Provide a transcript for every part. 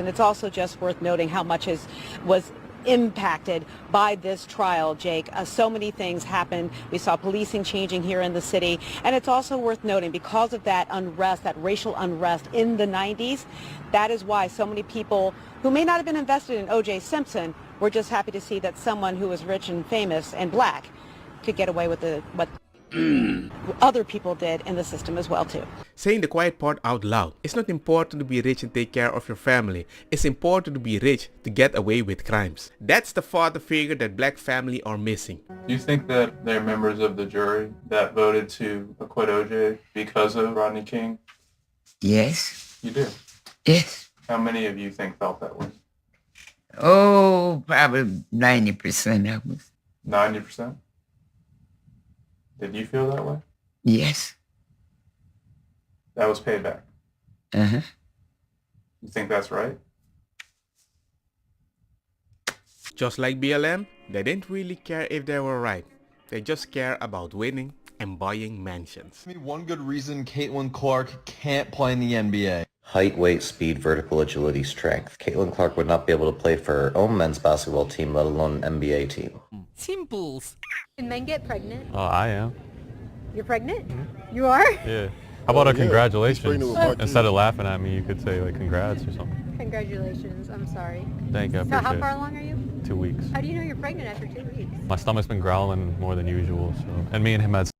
And it's also just worth noting how much was impacted by this trial, Jake. So many things happened. We saw policing changing here in the city. And it's also worth noting, because of that unrest, that racial unrest in the 90s, that is why so many people who may not have been invested in O.J. Simpson were just happy to see that someone who was rich and famous and black could get away with what other people did in the system as well too. Saying the quiet part out loud. It's not important to be rich and take care of your family. It's important to be rich to get away with crimes. That's the father figure that black family are missing. Do you think that they're members of the jury that voted to acquit OJ because of Rodney King? Yes. You do? Yes. How many of you think felt that way? Oh, probably 90% of us. 90%? Did you feel that way? Yes. That was payback. Uh-huh. You think that's right? Just like BLM, they didn't really care if they were right. They just care about winning and buying mansions. I mean, one good reason Caitlin Clark can't play in the NBA. Height, weight, speed, vertical agility, strength. Caitlin Clark would not be able to play for her own men's basketball team, let alone an NBA team. Simples. Can men get pregnant? Oh, I am. You're pregnant? Mm-hmm. You are? Yeah. How about a congratulations? Instead of laughing at me, you could say like congrats or something. Congratulations. I'm sorry. Thank you. So how far along are you? 2 weeks. How do you know you're pregnant after 2 weeks? My stomach's been growling more than usual, so and me and him had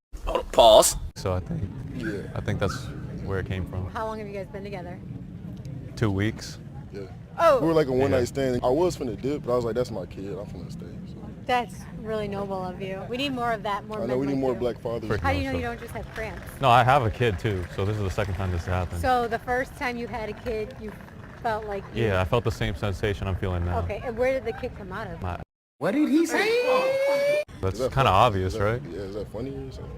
Pause. so I think that's where it came from. How long have you guys been together? 2 weeks. Yeah. Oh. We were like a one-night stand. I was finna dip, but I was like, that's my kid. I'm finna stay. So. That's really noble of you. We need more of that. More. I know we need more you. black fathers. How do you know you don't just have cramps? No, I have a kid too, so this is the second time this happened. So the first time you had a kid, you felt like you... Yeah, I felt the same sensation I'm feeling now. Okay, and where did the kid come out of? What did he say? That's kind of obvious, right? Yeah, is that funny or something?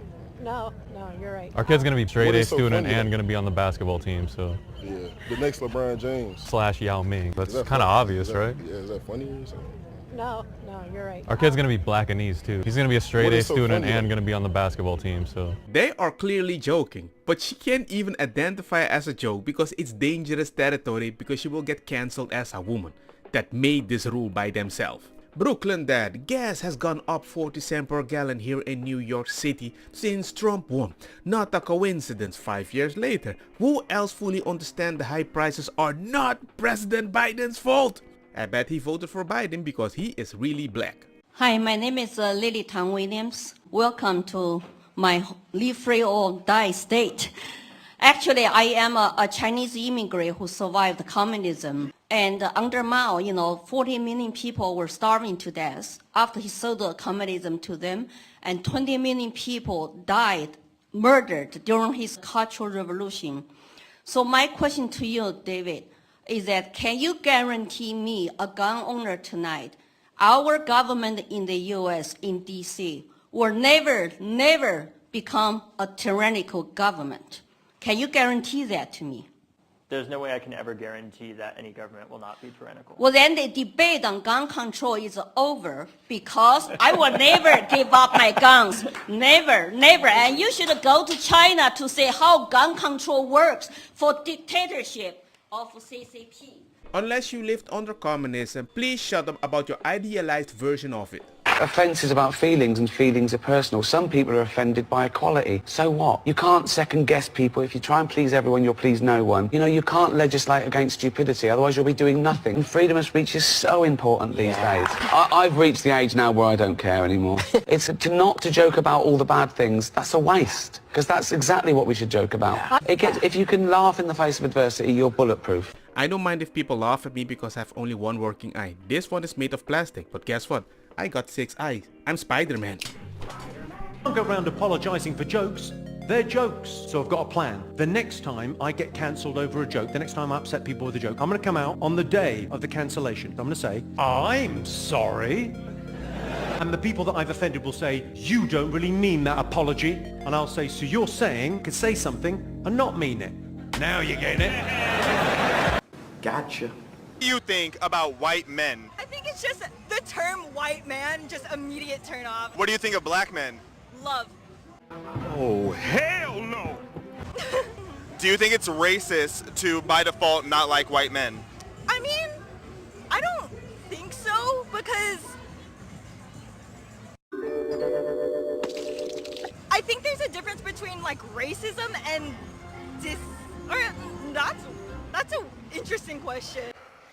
No, you're right. Our kid's gonna be straight A so student funny? and gonna be on the basketball team, so. Yeah, the next LeBron James. / Yao Ming. That's Is that kind of funny? obvious, right? Yeah, is that funny or something? No, you're right. Our kid's gonna be black and East too. He's gonna be a straight What A is so student funny? and gonna be on the basketball team, so. They are clearly joking, but she can't even identify it as a joke because it's dangerous territory because she will get cancelled as a woman that made this rule by themselves. Brooklyn dad, gas has gone up 40 cents per gallon here in New York City since Trump won. Not a coincidence 5 years later. Who else fully understands the high prices are not President Biden's fault? I bet he voted for Biden because he is really black. Hi, my name is Lily Tang Williams. Welcome to my live free or die state. Actually, I am a Chinese immigrant who survived communism. And under Mao, 40 million people were starving to death after he sold communism to them. And 20 million people died, murdered during his Cultural Revolution. So my question to you, David, is that can you guarantee me, a gun owner tonight, our government in the U.S., in D.C., will never become a tyrannical government? Can you guarantee that to me? There's no way I can ever guarantee that any government will not be tyrannical. Well, then the debate on gun control is over because I will never give up my guns. Never. And you should go to China to see how gun control works for dictatorship of CCP. Unless you lived under communism, please shut up about your idealized version of it. Offence is about feelings, and feelings are personal. Some people are offended by equality. So what? You can't second guess people. If you try and please everyone, you'll please no one. You can't legislate against stupidity, otherwise you'll be doing nothing. And freedom of speech is so important these days. I've reached the age now where I don't care anymore. It's not to joke about all the bad things. That's a waste, because that's exactly what we should joke about. If you can laugh in the face of adversity, you're bulletproof. I don't mind if people laugh at me because I have only one working eye. This one is made of plastic, but guess what? I got 6 eyes. I'm Spider-Man. I'll go around apologising for jokes. They're jokes. So I've got a plan. The next time I get cancelled over a joke, the next time I upset people with a joke, I'm going to come out on the day of the cancellation. I'm going to say, I'm sorry. And the people that I've offended will say, you don't really mean that apology. And I'll say, so you're saying, could say something and not mean it. Now you're getting it. Gotcha. What do you think about white men? I think it's just the term white man, just immediate turn off. What do you think of black men? Love. Oh, hell no! Do you think it's racist to, by default, not like white men? I mean, because I think there's a difference between like racism and that's an interesting question.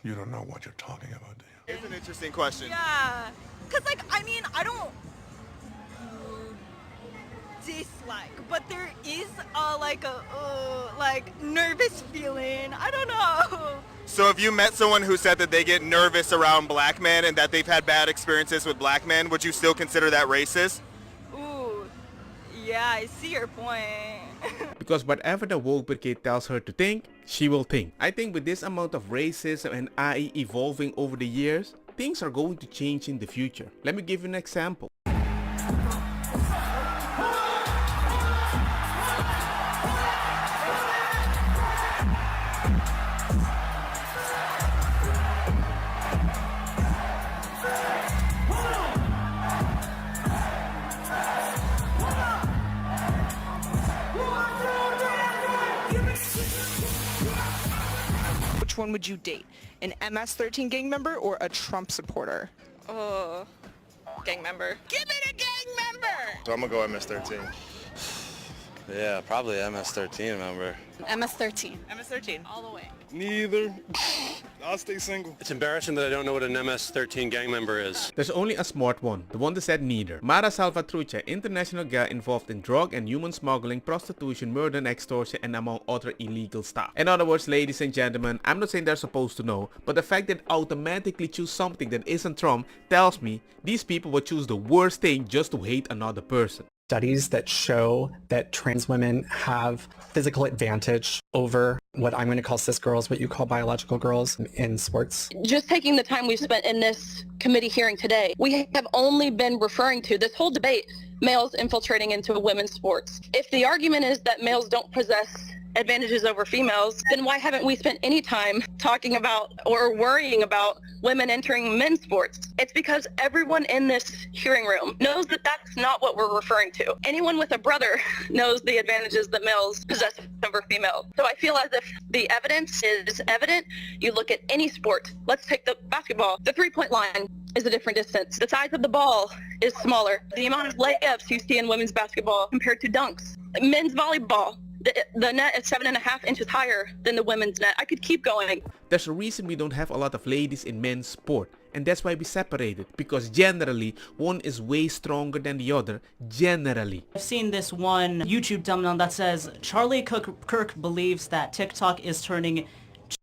You don't know what you're talking about, do you? It's an interesting question. Yeah, because like I mean I don't dislike, but there is like nervous feeling. I don't know. So if you met someone who said that they get nervous around black men and that they've had bad experiences with black men, would you still consider that racist? Ooh, yeah, I see your point. Because whatever the woke brigade tells her to think, she will think. I think with this amount of racism and AI evolving over the years, things are going to change in the future. Let me give you an example. Which one would you date? An MS-13 gang member or a Trump supporter? Oh, gang member. Give it a gang member! So I'm gonna go MS-13. Yeah, probably MS-13 member. MS-13. MS-13. All the way. Neither. I'll stay single. It's embarrassing that I don't know what an MS-13 gang member is. There's only a smart one, the one that said neither. Mara Salvatrucha, international girl involved in drug and human smuggling, prostitution, murder and extortion, and among other illegal stuff. In other words, ladies and gentlemen, I'm not saying they're supposed to know, but the fact that automatically choose something that isn't Trump tells me these people would choose the worst thing just to hate another person. Studies that show that trans women have physical advantage over what I'm going to call cis girls, what you call biological girls in sports. Just taking the time we've spent in this committee hearing today, we have only been referring to this whole debate, males infiltrating into women's sports. If the argument is that males don't possess advantages over females, then why haven't we spent any time talking about or worrying about women entering men's sports? It's because everyone in this hearing room knows that that's not what we're referring to. Anyone with a brother knows the advantages that males possess over females. So I feel as if the evidence is evident. You look at any sport. Let's take the basketball. The three-point line is a different distance. The size of the ball is smaller. The amount of layups you see in women's basketball compared to dunks. Men's volleyball, the net is 7.5 inches higher than the women's net. I could keep going. There's a reason we don't have a lot of ladies in men's sport, and that's why we separated, because generally one is way stronger than the other, generally. I've seen this one YouTube thumbnail that says Charlie Kirk believes that TikTok is turning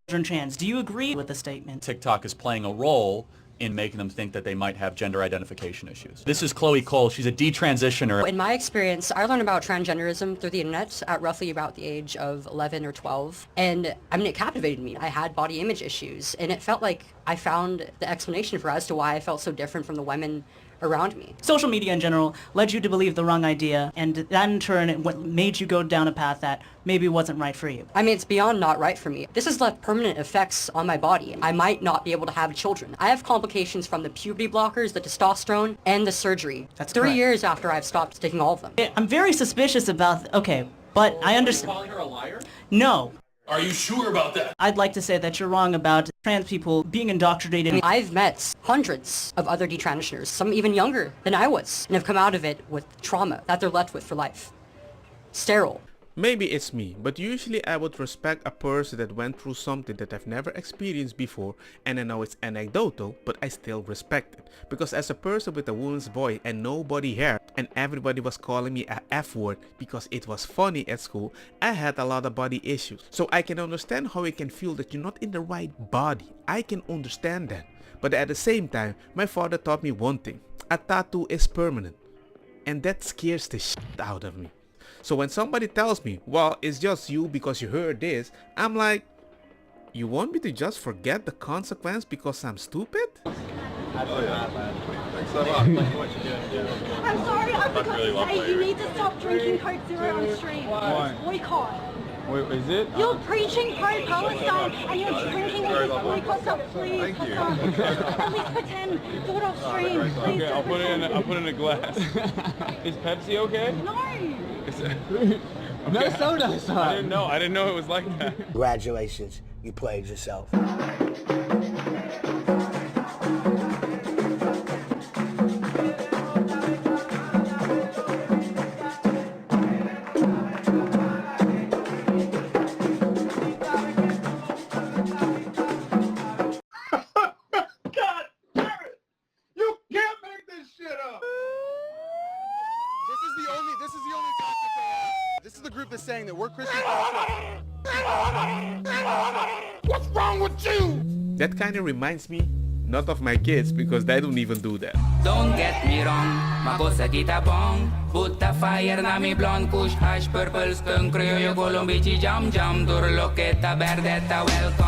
children trans. Do you agree with the statement? TikTok is playing a role in making them think that they might have gender identification issues. This is Chloe Cole. She's a detransitioner. In my experience, I learned about transgenderism through the internet at roughly about the age of 11 or 12. And I mean, it captivated me. I had body image issues, and it felt like I found the explanation for as to why I felt so different from the women around me. Social media in general led you to believe the wrong idea, and that in turn what made you go down a path that maybe wasn't right for you. I mean, it's beyond not right for me. This has left permanent effects on my body. I might not be able to have children. I have complications from the puberty blockers, the testosterone, and the surgery. That's 3 correct. years after I've stopped taking all of them. I'm very suspicious about, okay, but I understand. Are you calling her a liar? No. Are you sure about that? I'd like to say that you're wrong about trans people being indoctrinated. I've met hundreds of other detransitioners, some even younger than I was, and have come out of it with trauma that they're left with for life. Sterile. Maybe it's me, but usually I would respect a person that went through something that I've never experienced before, and I know it's anecdotal, but I still respect it. Because as a person with a woman's voice and no body hair, and everybody was calling me a F-word because it was funny at school, I had a lot of body issues. So I can understand how you can feel that you're not in the right body. I can understand that. But at the same time, my father taught me one thing. A tattoo is permanent. And that scares the shit out of me. So when somebody tells me, well, it's just you because you heard this, I'm like, you want me to just forget the consequence because I'm stupid? I'm sorry, I forgot to say you need to stop drinking Coke Zero on stream. Why? Boycott. Wait, is it? You're preaching pro-Palestine and you're drinking all this boycott stuff, please. At least pretend, do it off stream, please. Okay, I'll put it in a glass. Is Pepsi okay? No. No soda, son. I didn't know it was like that. Congratulations, you played yourself. is the group that's saying that we're Christian. What's wrong with you? That kind of reminds me, not of my kids, because they don't even do that. Don't get me wrong, makosa kita bong. Put the fire na mi blonde, kush, hash, purple, skunk, criollo, colombici, jam, jam, durlo, que ta, verdetta, welcome.